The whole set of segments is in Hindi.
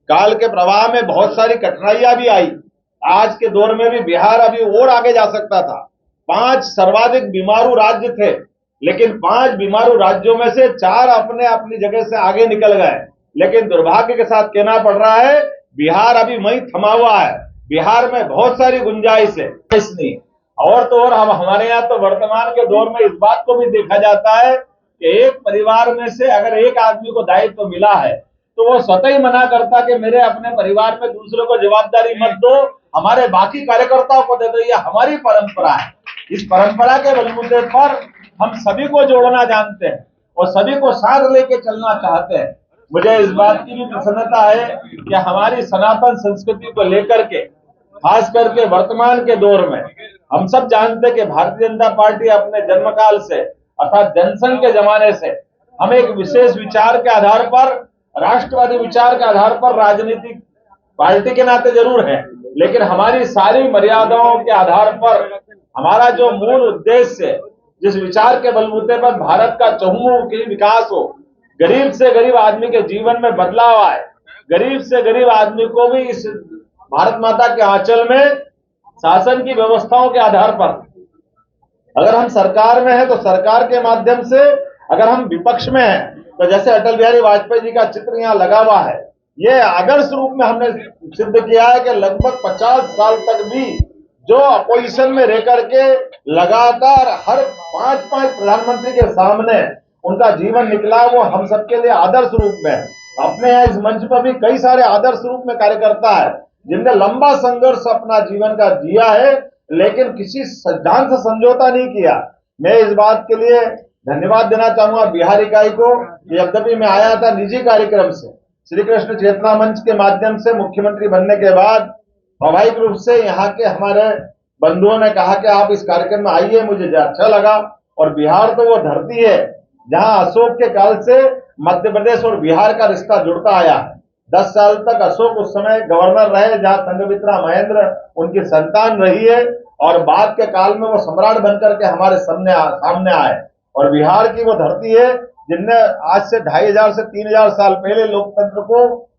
काल के प्रवाह में बहुत सारी कठिनाइयां भी आई। आज के दौर में भी बिहार अभी और आगे जा सकता था। 5 सर्वाधिक बीमारू राज्य थे, लेकिन 5 बीमारू राज्यों में से 4 अपने अपनी जगह से आगे निकल गए। लेकिन दुर्भाग्य के साथ कहना पड़ रहा है, बिहार अभी वहीं थमा हुआ है। बिहार में बहुत सारी गुंजाइश है। इसलिए और तो और हम हमारे यहाँ तो वर्तमान के दौर में इस बात को भी देखा जाता है कि एक परिवार में से अगर एक आदमी को दायित्व मिला है तो वो स्वतः ही मना करता कि मेरे अपने परिवार में दूसरे को जवाबदारी मत दो, हमारे बाकी कार्यकर्ताओं को दे दो। ये हमारी परंपरा है। इस परंपरा के बलबूते पर हम सभी को जोड़ना जानते हैं और सभी को साथ लेके चलना चाहते हैं। मुझे इस बात की भी प्रसन्नता है कि हमारी सनातन संस्कृति को लेकर के, खास करके वर्तमान के दौर में, हम सब जानते हैं कि भारतीय जनता पार्टी अपने जन्मकाल से अर्थात जनसंघ के जमाने से हम एक विशेष विचार के आधार पर, राष्ट्रवादी विचार के आधार पर राजनीतिक पार्टी के नाते जरूर है, लेकिन हमारी सारी मर्यादाओं के आधार पर हमारा जो मूल उद्देश्य है, जिस विचार के बलबूते पर भारत का चहुमुखी विकास हो, गरीब से गरीब आदमी के जीवन में बदलाव आए, गरीब से गरीब आदमी को भी इस भारत माता के आंचल में शासन की व्यवस्थाओं के आधार पर, अगर हम सरकार में हैं तो सरकार के माध्यम से, अगर हम विपक्ष में हैं तो जैसे अटल बिहारी वाजपेयी जी का चित्र यहाँ लगा हुआ है, ये आदर्श रूप में हमने सिद्ध किया है कि लगभग 50 साल तक भी जो अपोजिशन में रह करके लगातार हर 5-5 प्रधानमंत्री के सामने उनका जीवन निकला, वो हम सबके लिए आदर्श रूप में है। अपने यहाँ इस मंच पर भी कई सारे आदर्श रूप में कार्यकर्ता है जिनने लंबा संघर्ष अपना जीवन का जिया है, लेकिन किसी सिद्धांत से समझौता नहीं किया। मैं इस बात के लिए धन्यवाद देना चाहूंगा बिहार इकाई को। यद्यपि मैं आया था निजी कार्यक्रम से, श्री कृष्ण चेतना मंच के माध्यम से मुख्यमंत्री बनने के बाद स्वाभाविक रूप से यहाँ के हमारे बंधुओं ने कहा कि आप इस कार्यक्रम में आइए, मुझे अच्छा लगा। और बिहार तो वो धरती है जहां अशोक के काल से मध्य प्रदेश और बिहार का रिश्ता जुड़ता आया है। 10 साल तक अशोक उस समय गवर्नर रहे, जहां संघमित्रा महेंद्र उनकी संतान रही है, और बाद के काल में वो सम्राट बनकर के हमारे सामने आए। और बिहार की वो धरती है जिनने आज से 2500 से 3000 साल पहले लोकतंत्र को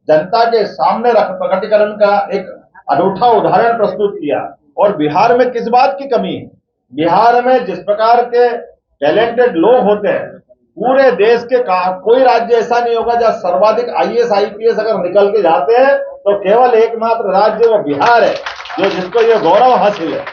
जनता के सामने रख प्रकटीकरण का एक अनूठा उदाहरण प्रस्तुत किया। और बिहार में किस बात की कमी है? बिहार में जिस प्रकार के टैलेंटेड लोग होते हैं, पूरे देश के कोई राज्य ऐसा नहीं होगा जहां सर्वाधिक IAS IPS अगर निकल के जाते हैं तो केवल एकमात्र राज्य वो बिहार है जो जिसको ये गौरव हासिल है।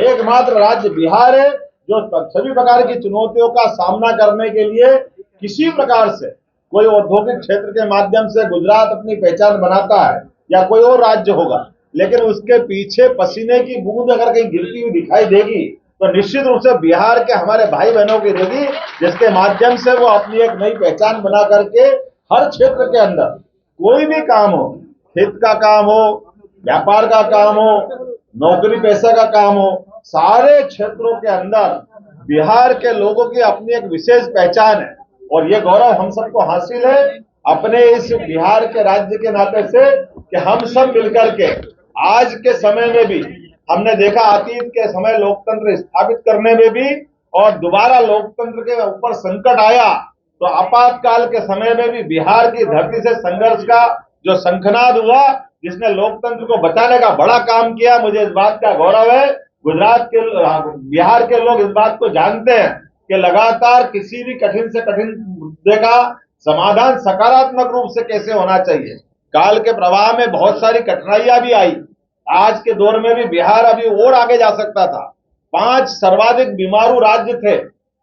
एकमात्र राज्य बिहार है जो सभी प्रकार की चुनौतियों का सामना करने के लिए किसी प्रकार से, कोई औद्योगिक क्षेत्र के माध्यम से गुजरात अपनी पहचान बनाता है या कोई और राज्य होगा, लेकिन उसके पीछे पसीने की बूंद अगर कहीं गिरती हुई दिखाई देगी तो निश्चित रूप से बिहार के हमारे भाई बहनों की देगी, जिसके माध्यम से वो अपनी एक नई पहचान बना करके हर क्षेत्र के अंदर कोई भी काम हो, खेत का काम हो, व्यापार का काम हो, नौकरी पैसा का काम हो, सारे क्षेत्रों के अंदर बिहार के लोगों की अपनी एक विशेष पहचान है। और ये गौरव हम सबको हासिल है अपने इस बिहार के राज्य के नाते से कि हम सब मिलकर के आज के समय में भी हमने देखा, अतीत के समय लोकतंत्र स्थापित करने में भी और दोबारा लोकतंत्र के ऊपर संकट आया तो आपातकाल के समय में भी बिहार की धरती से संघर्ष का जो शंखनाद हुआ, जिसने लोकतंत्र को बचाने का बड़ा काम किया, मुझे इस बात का गौरव है। गुजरात के, बिहार के लोग इस बात को जानते हैं कि लगातार किसी भी कठिन से कठिन मुद्दे का समाधान सकारात्मक रूप से कैसे होना चाहिए। काल के प्रवाह में बहुत सारी कठिनाइयां भी आई। आज के दौर में भी बिहार अभी और आगे जा सकता था। 5 सर्वाधिक बीमारू राज्य थे,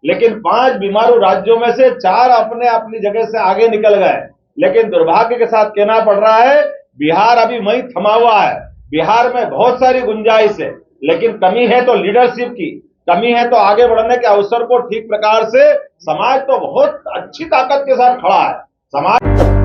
लेकिन 5 बीमारू राज्यों में से 4 अपने अपनी जगह से आगे निकल गए। लेकिन दुर्भाग्य के साथ कहना पड़ रहा है, बिहार अभी वहीं थमा हुआ है। बिहार में बहुत सारी गुंजाइश है, लेकिन कमी है तो लीडरशिप की, कमी है तो आगे बढ़ने के अवसर को ठीक प्रकार से समाज तो बहुत अच्छी ताकत के साथ खड़ा है। समाज